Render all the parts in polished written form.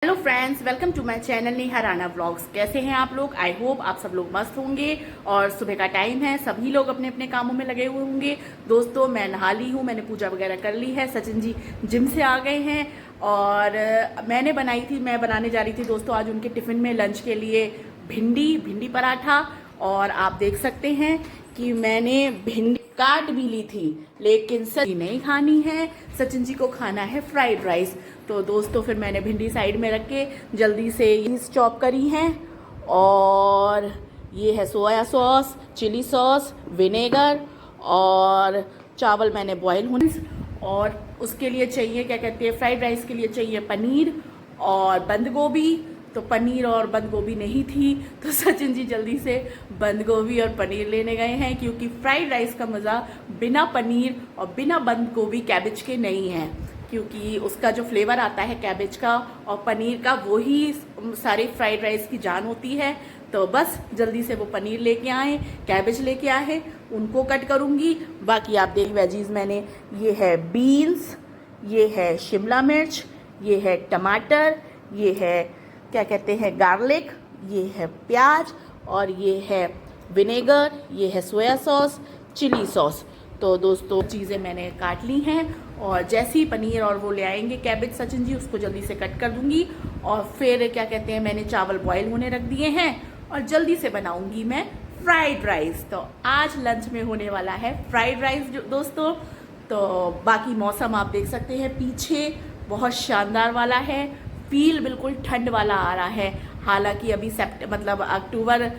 Hello friends, welcome to my channel Neha Rana vlogs. कैसे हैं आप लोग? आई होप आप सब लोग मस्त होंगे। और सुबह का टाइम है, सभी लोग अपने अपने कामों में लगे हुए होंगे। दोस्तों, मैं नहा ली हूँ, मैंने पूजा वगैरह कर ली है। सचिन जी जिम से आ गए हैं और मैं बनाने जा रही थी दोस्तों आज उनके टिफिन में लंच के लिए भिंडी पराठा। और आप देख सकते हैं कि मैंने भिंडी काट भी ली थी, लेकिन सचिन नहीं खानी है। सचिन जी को खाना है फ्राइड राइस। तो दोस्तों फिर मैंने भिंडी साइड में रख के जल्दी से ये चॉप करी हैं। और ये है soya sauce, chilli sauce, vinegar और चावल मैंने बॉयल होने। और उसके लिए चाहिए क्या कहते हैं, फ्राइड राइस के लिए चाहिए पनीर और बंद गोभी। तो पनीर और बंद गोभी नहीं थी, तो सचिन जी जल्दी से बंद गोभी और पनीर लेने गए हैं, क्योंकि फ्राइड राइस का मज़ा बिना पनीर और बिना बंद गोभी कैबेज के नहीं है। क्योंकि उसका जो फ्लेवर आता है कैबेज का और पनीर का, वो ही सारे फ्राइड राइस की जान होती है। तो बस जल्दी से वो पनीर लेके आए, कैबेज लेके आए, उनको कट करूँगी। बाकी आप देख वेजीज मैंने, ये है बीन्स, ये है शिमला मिर्च, ये है टमाटर, ये है क्या कहते हैं गार्लिक, ये है प्याज और ये है विनेगर, ये है सोया सॉस, चिली सॉस। तो दोस्तों चीज़ें मैंने काट ली हैं और जैसे ही पनीर और वो ले आएंगे कैबेज सचिन जी, उसको जल्दी से कट कर दूंगी। और फिर क्या कहते हैं, मैंने चावल बॉयल होने रख दिए हैं और जल्दी से बनाऊंगी मैं फ्राइड राइस। तो आज लंच में होने वाला है फ्राइड राइस दोस्तों। तो बाकी मौसम आप देख सकते हैं पीछे, बहुत शानदार वाला है। फील बिल्कुल ठंड वाला आ रहा है। हालांकि अभी अक्टूबर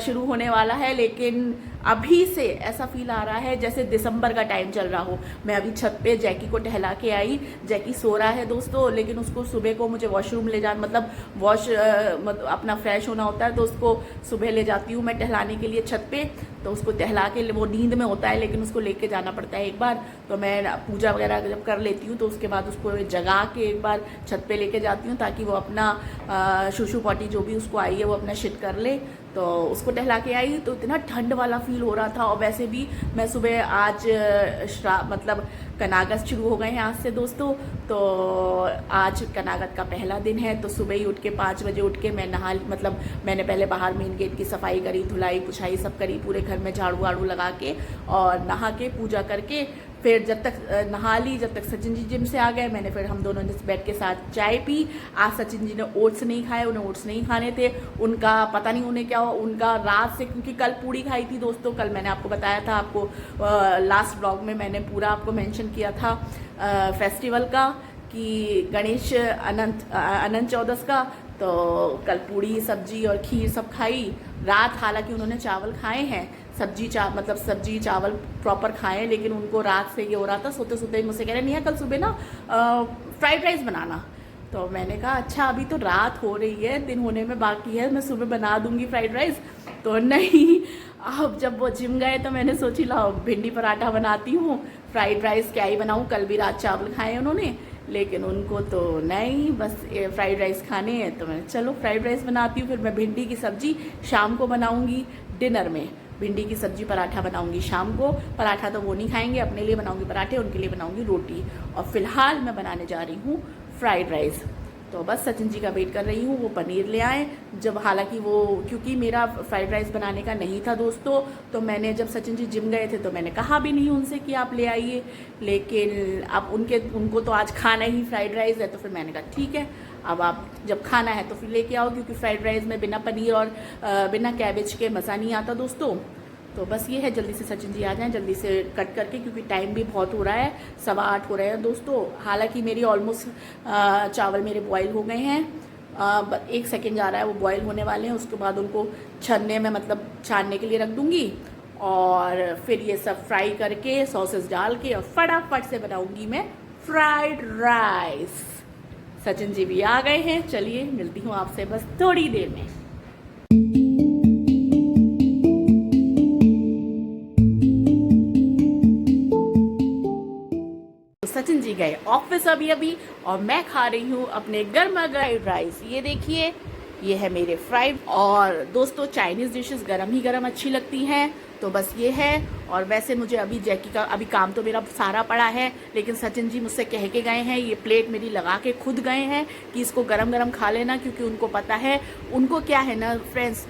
शुरू होने वाला है, लेकिन अभी से ऐसा फील आ रहा है जैसे दिसंबर का टाइम चल रहा हो। मैं अभी छत पे जैकी को टहला के आई। जैकी सो रहा है दोस्तों, लेकिन उसको सुबह को मुझे वॉशरूम ले जाना, अपना फ्रेश होना होता है, तो उसको सुबह ले जाती हूँ मैं टहलाने के लिए छत पे। तो उसको टहला के, वो नींद में होता है लेकिन उसको लेके जाना पड़ता है एक बार। तो मैं पूजा वगैरह जब कर लेती हूँ तो उसके बाद उसको जगा के एक बार छत पे लेके जाती हूँ, ताकि वो अपना शूशू पॉटी जो भी उसको आई है वो अपना शिट कर ले। तो उसको टहला के आई तो इतना ठंड वाला फील हो रहा था। और वैसे भी मैं सुबह आज कनागत शुरू हो गए हैं आज से दोस्तों। तो आज कनागत का पहला दिन है, तो सुबह ही उठ के 5 बजे उठ के मैं मैंने पहले बाहर मेन गेट की सफाई करी, धुलाई पुछाई सब करी, पूरे घर में झाड़ू वाड़ू लगा के और नहा के पूजा करके फिर जब तक नहा ली, जब तक सचिन जी जिम से आ गए, मैंने फिर हम दोनों ने बैठ के साथ चाय पी। आज सचिन जी ने ओट्स नहीं खाए, उन्हें ओट्स नहीं खाने थे। उनका पता नहीं उन्हें क्या हुआ, उनका रात से, क्योंकि कल पूड़ी खाई थी दोस्तों। कल मैंने आपको बताया था, आपको लास्ट ब्लॉग में मैंने पूरा आपको मेंशन किया था फेस्टिवल का, कि गणेश अनंत चौदस का। तो कल पूड़ी सब्जी और खीर सब खाई। रात हालांकि उन्होंने चावल खाए हैं, सब्जी चावल प्रॉपर खाए, लेकिन उनको रात से ये हो रहा था, सोते सोते ही मुझसे कह रहे नहीं है कल सुबह ना फ्राइड राइस बनाना। तो मैंने कहा अच्छा अभी तो रात हो रही है, दिन होने में बाकी है, मैं सुबह बना दूंगी फ्राइड राइस। तो नहीं, अब जब वो जिम गए तो मैंने सोची लाओ भिंडी पराठा बनाती हूँ, फ्राइड राइस क्या ही बनाऊँ। कल भी रात चावल खाए उन्होंने, लेकिन उनको तो नहीं, बस फ्राइड राइस खाने हैं। तो मैंने चलो फ्राइड राइस बनाती हूँ। फिर मैं भिंडी की सब्जी शाम को बनाऊँगी, डिनर में भिंडी की सब्जी पराठा बनाऊंगी शाम को। पराठा तो वो नहीं खाएंगे, अपने लिए बनाऊंगी पराठे, उनके लिए बनाऊंगी रोटी। और फिलहाल मैं बनाने जा रही हूँ फ्राइड राइस। तो बस सचिन जी का वेट कर रही हूँ, वो पनीर ले आए। जब हालांकि वो, क्योंकि मेरा फ्राइड राइस बनाने का नहीं था दोस्तों, तो मैंने जब सचिन जी जिम गए थे तो मैंने कहा भी नहीं उनसे कि आप ले आइए। लेकिन अब उनको तो आज खाना ही फ्राइड राइस है, तो फिर मैंने कहा ठीक है, अब आप जब खाना है तो फिर लेके आओ, क्योंकि फ्राइड राइस में बिना पनीर और बिना कैबेज के मज़ा नहीं आता दोस्तों। तो बस ये है, जल्दी से सचिन जी आ जाएं जल्दी से कट करके, क्योंकि टाइम भी बहुत हो रहा है, 7:15 हो रहे हैं दोस्तों। हालांकि मेरी ऑलमोस्ट चावल मेरे बॉयल हो गए हैं, 1 सेकेंड जा रहा है, वो बॉयल होने वाले हैं। उसके बाद उनको छन्ने में छानने के लिए रख दूँगी और फिर ये सब फ्राई करके सॉसेस डाल के और फटाफट से बनाऊँगी मैं फ्राइड राइस। सचिन जी भी आ गए हैं, चलिए मिलती हूँ आपसे बस थोड़ी देर में। सचिन जी गए ऑफिस अभी और मैं खा रही हूँ अपने गर्मा फ्राइड राइस। ये देखिए, ये है मेरे फ्राइड। और दोस्तों चाइनीज़ डिशेस गरम ही गरम अच्छी लगती हैं, तो बस ये है। और वैसे मुझे अभी जैकी का अभी काम तो मेरा सारा पड़ा है, लेकिन सचिन जी मुझसे कह के गए हैं, ये प्लेट मेरी लगा के खुद गए हैं कि इसको गरम गरम खा लेना, क्योंकि उनको पता है, उनको क्या है ना फ्रेंड्स,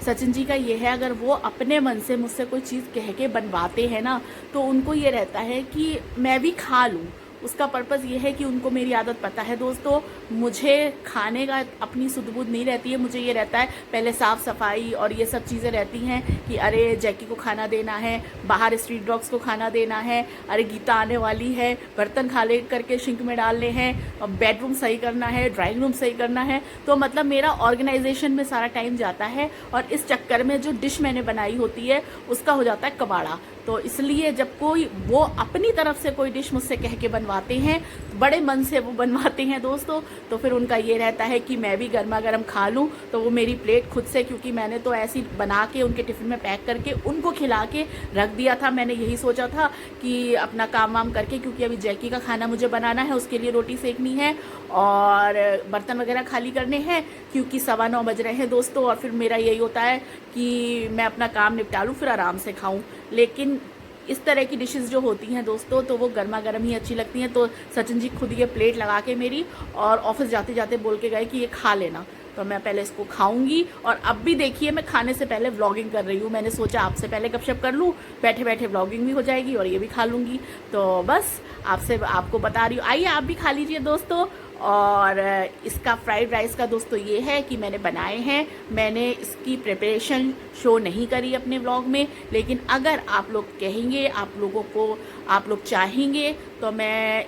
सचिन जी का ये है, अगर वो अपने मन से मुझसे कोई चीज़ कह के बनवाते हैं ना, तो उनको ये रहता है कि मैं भी खा लूँ। उसका पर्पज़ ये है कि उनको मेरी आदत पता है दोस्तों, मुझे खाने का अपनी सुध बुध नहीं रहती है। मुझे ये रहता है पहले साफ़ सफाई और ये सब चीज़ें रहती हैं कि अरे जैकी को खाना देना है, बाहर स्ट्रीट डॉग्स को खाना देना है, अरे गीता आने वाली है, बर्तन खाले करके सिंक में डालने हैं, और बेडरूम सही करना है, ड्राइंग रूम सही करना है। तो मतलब मेरा ऑर्गेनाइजेशन में सारा टाइम जाता है, और इस चक्कर में जो डिश मैंने बनाई होती है उसका हो जाता है कबाड़ा। तो इसलिए जब कोई वो अपनी तरफ से कोई डिश मुझसे कह के बनवाते हैं, बड़े मन से वो बनवाते हैं दोस्तों, तो फिर उनका ये रहता है कि मैं भी गर्मा गर्म खा लूँ। तो वो मेरी प्लेट खुद से, क्योंकि मैंने तो ऐसी बना के उनके टिफ़िन में पैक करके उनको खिला के रख दिया था। मैंने यही सोचा था कि अपना काम वाम करके, क्योंकि अभी जैकी का खाना मुझे बनाना है, उसके लिए रोटी सेकनी है और बर्तन वगैरह खाली करने हैं, क्योंकि 9:15 बज रहे हैं दोस्तों। और फिर मेरा यही होता है कि मैं अपना काम निपटा लूँ, फिर आराम से खाऊँ। लेकिन इस तरह की डिशेस जो होती हैं दोस्तों, तो वो गर्मा गर्म ही अच्छी लगती हैं। तो सचिन जी खुद ये प्लेट लगा के मेरी, और ऑफिस जाते जाते बोल के गए कि ये खा लेना। तो मैं पहले इसको खाऊंगी, और अब भी देखिए मैं खाने से पहले व्लॉगिंग कर रही हूँ। मैंने सोचा आपसे पहले गपशप कर लूँ, बैठे बैठे व्लॉगिंग भी हो जाएगी और ये भी खा लूँगी। तो बस आपको बता रही हूँ, आइए आप भी खा लीजिए दोस्तों। और इसका फ्राइड राइस का दोस्तों ये है कि मैंने बनाए हैं, मैंने इसकी प्रिपरेशन शो नहीं करी अपने व्लॉग में, लेकिन अगर आप लोग कहेंगे, आप लोग चाहेंगे, तो मैं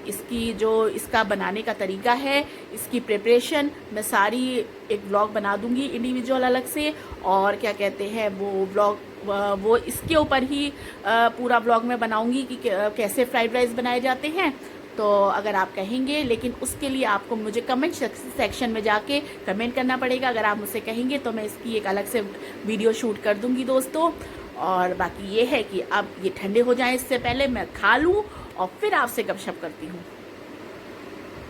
इसका बनाने का तरीका है, इसकी प्रिपरेशन मैं सारी एक व्लॉग बना दूंगी इंडिविजुअल अलग से। और क्या कहते हैं वो इसके ऊपर ही पूरा व्लॉग में बनाऊंगी कि कैसे फ्राइड राइस बनाए जाते हैं। तो अगर आप कहेंगे, लेकिन उसके लिए आपको मुझे कमेंट सेक्शन में जाके कमेंट करना पड़ेगा। अगर आप मुझसे कहेंगे तो मैं इसकी एक अलग से वीडियो शूट कर दूंगी दोस्तों। और बाकी ये है कि अब ये ठंडे हो जाएं, इससे पहले मैं खा लूँ और फिर आपसे गपशप करती हूँ।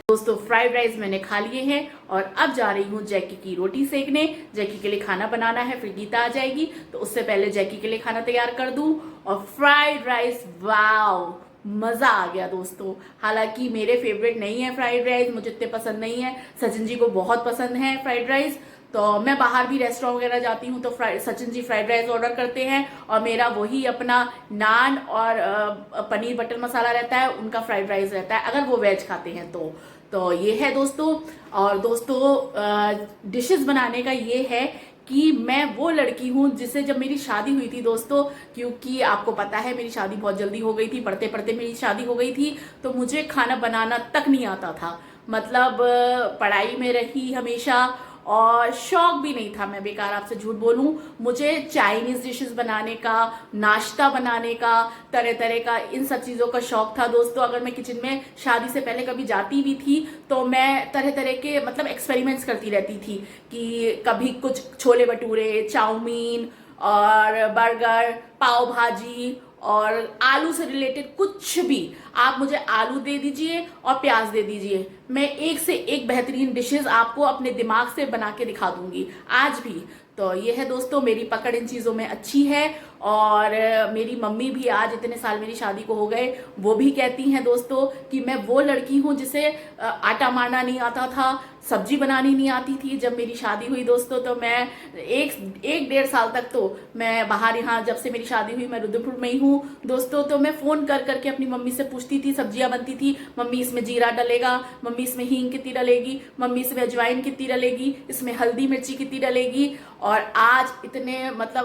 दोस्तों फ्राइड राइस मैंने खा लिए हैं, और अब जा रही हूँ जैकी की रोटी सेकने। जैकी के लिए खाना बनाना है, फिर गीता आ जाएगी, तो उससे पहले जैकी के लिए खाना तैयार कर दूँ। और फ्राइड राइस, वाव, मजा आ गया दोस्तों। हालांकि मेरे फेवरेट नहीं है फ्राइड राइस, मुझे इतने पसंद नहीं है, सचिन जी को बहुत पसंद है फ्राइड राइस। तो मैं बाहर भी रेस्टोरेंट वगैरह जाती हूँ तो Sachin ji fried rice order करते हैं, और मेरा वही अपना नान और पनीर बटर मसाला रहता है, उनका फ्राइड राइस रहता है अगर वो वेज खाते हैं तो ये है दोस्तों। और दोस्तों डिशेस बनाने का ये है कि मैं वो लड़की हूँ जिससे जब मेरी शादी हुई थी दोस्तों, क्योंकि आपको पता है मेरी शादी बहुत जल्दी हो गई थी, पढ़ते पढ़ते मेरी शादी हो गई थी, तो मुझे खाना बनाना तक नहीं आता था। मतलब पढ़ाई में रही हमेशा, और शौक भी नहीं था, मैं बेकार आपसे झूठ बोलूं। मुझे चाइनीज डिशेस बनाने का, नाश्ता बनाने का, तरह तरह का इन सब चीज़ों का शौक था दोस्तों। अगर मैं किचन में शादी से पहले कभी जाती भी थी तो मैं तरह तरह के मतलब एक्सपेरिमेंट्स करती रहती थी, कि कभी कुछ छोले भटूरे, चाउमीन और बर्गर, पाव भाजी, और आलू से रिलेटेड कुछ भी। आप मुझे आलू दे दीजिए और प्याज दे दीजिए, मैं एक से एक बेहतरीन डिशेस आपको अपने दिमाग से बना के दिखा दूंगी आज भी। तो ये है दोस्तों, मेरी पकड़ इन चीज़ों में अच्छी है। और मेरी मम्मी भी, आज इतने साल मेरी शादी को हो गए, वो भी कहती हैं दोस्तों कि मैं वो लड़की हूँ जिसे आटा मारना नहीं आता था, सब्जी बनानी नहीं आती थी। जब मेरी शादी हुई दोस्तों, तो मैं एक डेढ़ साल तक तो मैं बाहर, यहाँ जब से मेरी शादी हुई मैं रुद्रपुर में ही हूँ दोस्तों, तो मैं फ़ोन कर करके अपनी मम्मी से पूछती थी, सब्जियां बनती थी, मम्मी इसमें जीरा डलेगा, मम्मी इसमें हींग कितनी डलेगी, मम्मी इसमें अजवाइन कितनी डलेगी, इसमें हल्दी मिर्ची कितनी डलेगी। और आज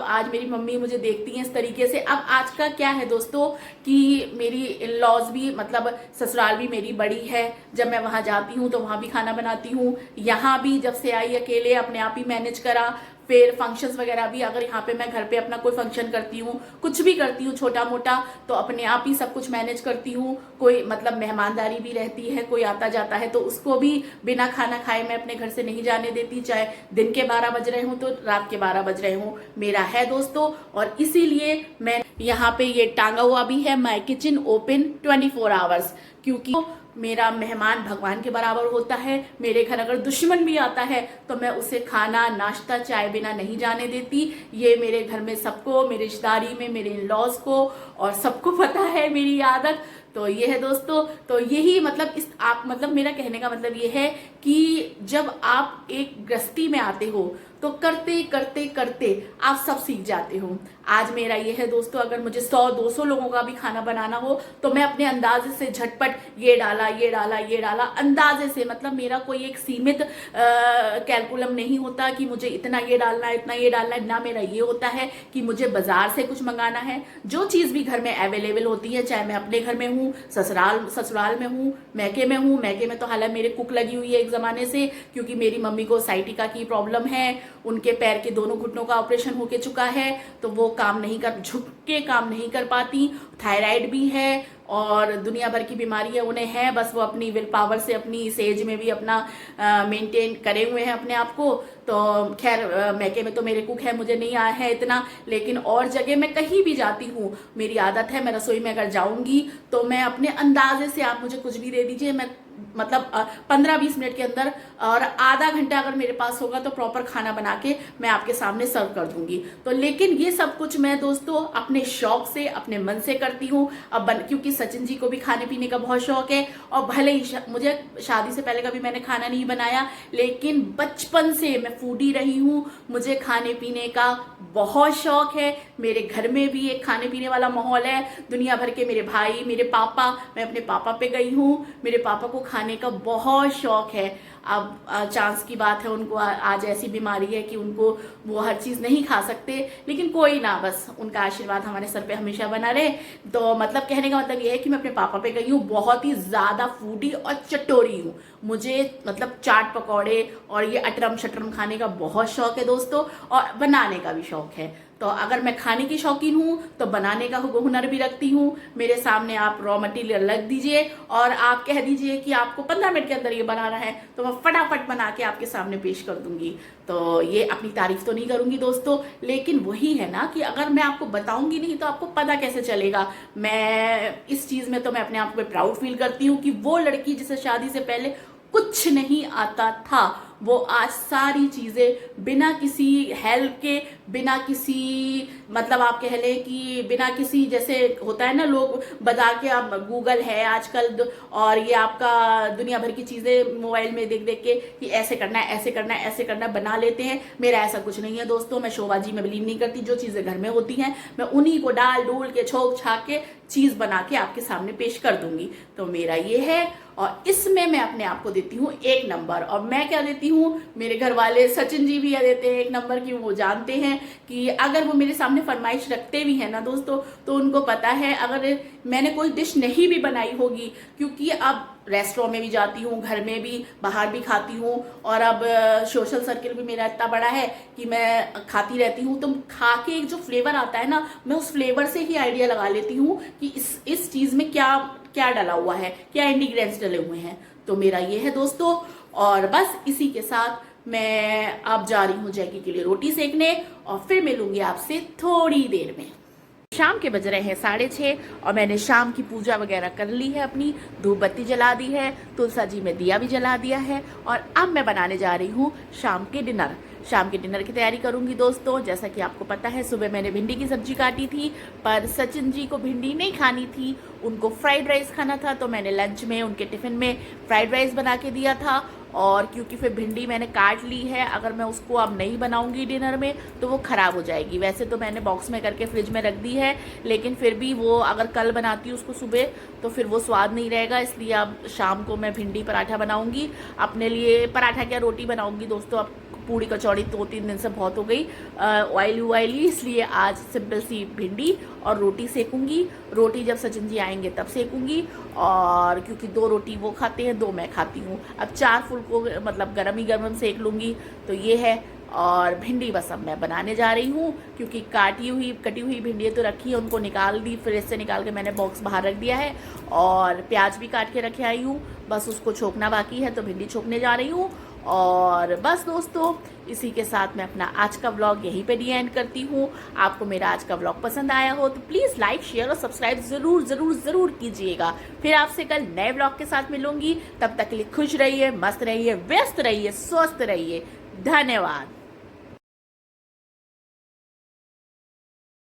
आज मेरी मम्मी मुझे देखती हैं इस तरीके से। अब आज का क्या है दोस्तों कि मेरी इन-लॉज भी, मतलब ससुराल भी मेरी बड़ी है, जब मैं वहां जाती हूँ तो वहां भी खाना बनाती हूँ, यहाँ भी जब से आई अकेले अपने आप ही मैनेज करा। फिर फंक्शंस वगैरह भी, अगर यहाँ पे मैं घर पे अपना कोई फंक्शन करती हूँ, कुछ भी करती हूँ छोटा मोटा, तो अपने आप ही सब कुछ मैनेज करती हूँ। कोई मतलब मेहमानदारी भी रहती है, कोई आता जाता है तो उसको भी बिना खाना खाए मैं अपने घर से नहीं जाने देती, चाहे दिन के 12 बज रहे हों तो रात के 12 बज रहे हों, मेरा है दोस्तों। और इसीलिए मैं यहाँ पे ये टांगा हुआ भी है, माई किचन ओपन 24 आवर्स, क्योंकि मेरा मेहमान भगवान के बराबर होता है। मेरे घर अगर दुश्मन भी आता है तो मैं उसे खाना नाश्ता चाय बिना नहीं जाने देती। ये मेरे घर में सबको, मेरी रिश्तेदारी में मेरे इन लॉज को और सबको पता है मेरी आदत। तो ये है दोस्तों, तो यही मतलब इस आप मतलब मेरा कहने का मतलब ये है कि जब आप एक गृहस्थी में आते हो तो करते करते करते आप सब सीख जाते हो। आज मेरा ये है दोस्तों, अगर मुझे 100-200 लोगों का भी खाना बनाना हो तो मैं अपने अंदाजे से झटपट ये डाला ये डाला ये डाला, अंदाजे से, मतलब मेरा कोई एक सीमित कैलकुलम नहीं होता कि मुझे इतना ये डालना है इतना ये डालना है। ना मेरा ये होता है कि मुझे बाजार से कुछ मंगाना है। जो चीज़ भी घर में अवेलेबल होती है, चाहे मैं अपने घर में हूँ, ससुराल में हूँ, मैके में हूँ। मैके में तो हालांकि मेरे कुक लगी हुई है एक ज़माने से, क्योंकि मेरी मम्मी को साइटिका की प्रॉब्लम है, उनके पैर के दोनों घुटनों का ऑपरेशन होके चुका है, तो वो झुक के काम नहीं कर पाती। थायराइड भी है और दुनिया भर की बीमारियां उन्हें हैं, बस वो अपनी विल पावर से अपनी इस एज में भी अपना मेंटेन करे हुए हैं अपने आप को। तो खैर मैके में तो मेरे कुक है, मुझे नहीं आया है इतना, लेकिन और जगह मैं कहीं भी जाती हूँ, मेरी आदत है, मैं रसोई में अगर जाऊंगी तो मैं अपने अंदाजे से, आप मुझे कुछ भी दे दीजिए, मैं मतलब 15-20 मिनट के अंदर और आधा घंटा अगर मेरे पास होगा तो प्रॉपर खाना बना के मैं आपके सामने सर्व कर दूंगी। तो लेकिन ये सब कुछ मैं दोस्तों अपने शौक से, अपने मन से करती हूँ। अब क्योंकि सचिन जी को भी खाने पीने का बहुत शौक है, और भले ही मुझे शादी से पहले कभी मैंने खाना नहीं बनाया, लेकिन बचपन से मैं फूडी रही हूँ, मुझे खाने पीने का बहुत शौक है। मेरे घर में भी एक खाने पीने वाला माहौल है। दुनिया भर के मेरे भाई, मेरे पापा, मैं अपने पापा पे गई हूँ, मेरे पापा को खाने का बहुत शौक है। अब चांस की बात है, उनको आज ऐसी बीमारी है कि उनको वो हर चीज़ नहीं खा सकते, लेकिन कोई ना, बस उनका आशीर्वाद हमारे सर पे हमेशा बना रहे। तो मतलब कहने का मतलब ये है कि मैं अपने पापा पे गई हूँ, बहुत ही ज़्यादा फूडी और चटोरी हूँ। मुझे मतलब चाट पकौड़े और ये अटरम शटरम खाने का बहुत शौक है दोस्तों, और बनाने का भी शौक है। तो अगर मैं खाने की शौकीन हूँ तो बनाने का हुनर भी रखती हूँ। मेरे सामने आप रॉ मटेरियल रख दीजिए और आप कह दीजिए कि आपको 15 मिनट के अंदर ये बनाना है, तो मैं फटाफट बना के आपके सामने पेश कर दूंगी। तो ये अपनी तारीफ तो नहीं करूंगी दोस्तों, लेकिन वही है ना कि अगर मैं आपको बताऊंगी नहीं तो आपको पता कैसे चलेगा। मैं इस चीज़ में तो मैं अपने आप पे प्राउड फील करती हूँ कि वो लड़की जिसे शादी से पहले कुछ नहीं आता था, वो आज सारी चीज़ें बिना किसी हेल्प के, बिना किसी मतलब आप कह लें कि बिना किसी, जैसे होता है ना लोग बता के, आप गूगल है आजकल और ये आपका दुनिया भर की चीज़ें मोबाइल में देख देख के कि ऐसे करना है ऐसे करना है ऐसे करना है, बना लेते हैं। मेरा ऐसा कुछ नहीं है दोस्तों, मैं शोबाजी में बिलीव नहीं करती। जो चीज़ें घर में होती हैं मैं उन्हीं को डाल डूल के छोक छाक के चीज़ बना के आपके सामने पेश कर दूंगी। तो मेरा ये है, और इसमें मैं अपने आप को देती हूँ 1 नंबर। और मैं क्या देती हूँ, मेरे घर वाले सचिन जी भी देते हैं 1 नंबर की। वो जानते हैं कि अगर वो मेरे सामने फरमाइश रखते भी हैं ना दोस्तों, तो उनको पता है अगर मैंने कोई डिश नहीं भी बनाई होगी, क्योंकि अब रेस्टोरेंट में भी जाती हूँ, घर में भी, बाहर भी खाती हूँ, और अब सोशल सर्किल भी मेरा इतना बड़ा है कि मैं खाती रहती हूँ। तो खा के एक जो फ्लेवर आता है ना, मैं उस फ्लेवर से ही आइडिया लगा लेती हूँ कि इस चीज़ में क्या क्या डाला हुआ है, क्या इंग्रेडिएंट्स डले हुए हैं। तो मेरा ये है दोस्तों, और बस इसी के साथ मैं अब जा रही हूँ जैकी के लिए रोटी सेकने, और फिर मिलूंगी आपसे थोड़ी देर में। शाम के बज रहे हैं 6:30 और मैंने शाम की पूजा वगैरह कर ली है, अपनी धूप बत्ती जला दी है, तुलसा जी में दिया भी जला दिया है, और अब मैं बनाने जा रही हूँ शाम के डिनर। शाम के डिनर की तैयारी करूंगी दोस्तों। जैसा कि आपको पता है, सुबह मैंने भिंडी की सब्जी काटी थी, पर सचिन जी को भिंडी नहीं खानी थी, उनको फ्राइड राइस खाना था। तो मैंने लंच में उनके टिफ़िन में फ्राइड राइस बना के दिया था। और क्योंकि फिर भिंडी मैंने काट ली है, अगर मैं उसको अब नहीं बनाऊंगी डिनर में तो वो ख़राब हो जाएगी। वैसे तो मैंने बॉक्स में करके फ्रिज में रख दी है, लेकिन फिर भी वो अगर कल बनाती हूँ उसको सुबह तो फिर वो स्वाद नहीं रहेगा। इसलिए अब शाम को मैं भिंडी पराठा बनाऊंगी अपने लिए। पराठा क्या, रोटी बनाऊंगी दोस्तों। अब पूड़ी कचौड़ी 2-3 दिन से बहुत हो गई ऑयली, इसलिए आज सिंपल सी भिंडी और रोटी सेकूंगी। रोटी जब सचिन जी आएंगे तब सेकूंगी, और क्योंकि 2 रोटी वो खाते हैं, 2 मैं खाती हूँ। अब 4 फुलको मतलब गरम ही गरम सेक लूँगी। तो ये है, और भिंडी बस अब मैं बनाने जा रही हूँ, क्योंकि कटी हुई भिंडी तो रखी है, उनको निकाल दी, फ्रिज से निकाल के मैंने बॉक्स बाहर रख दिया है, और प्याज भी काट के रखे आई हूँ, बस उसको छोकना बाकी है, तो भिंडी छोकने जा रही हूँ। और बस दोस्तों, इसी के साथ मैं अपना आज का व्लॉग यहीं पे डी एंड करती हूँ। आपको मेरा आज का व्लॉग पसंद आया हो तो प्लीज़ लाइक, शेयर और सब्सक्राइब ज़रूर ज़रूर ज़रूर कीजिएगा। फिर आपसे कल नए व्लॉग के साथ मिलूंगी। तब तक के लिए खुश रहिए, मस्त रहिए, व्यस्त रहिए, स्वस्थ रहिए। धन्यवाद।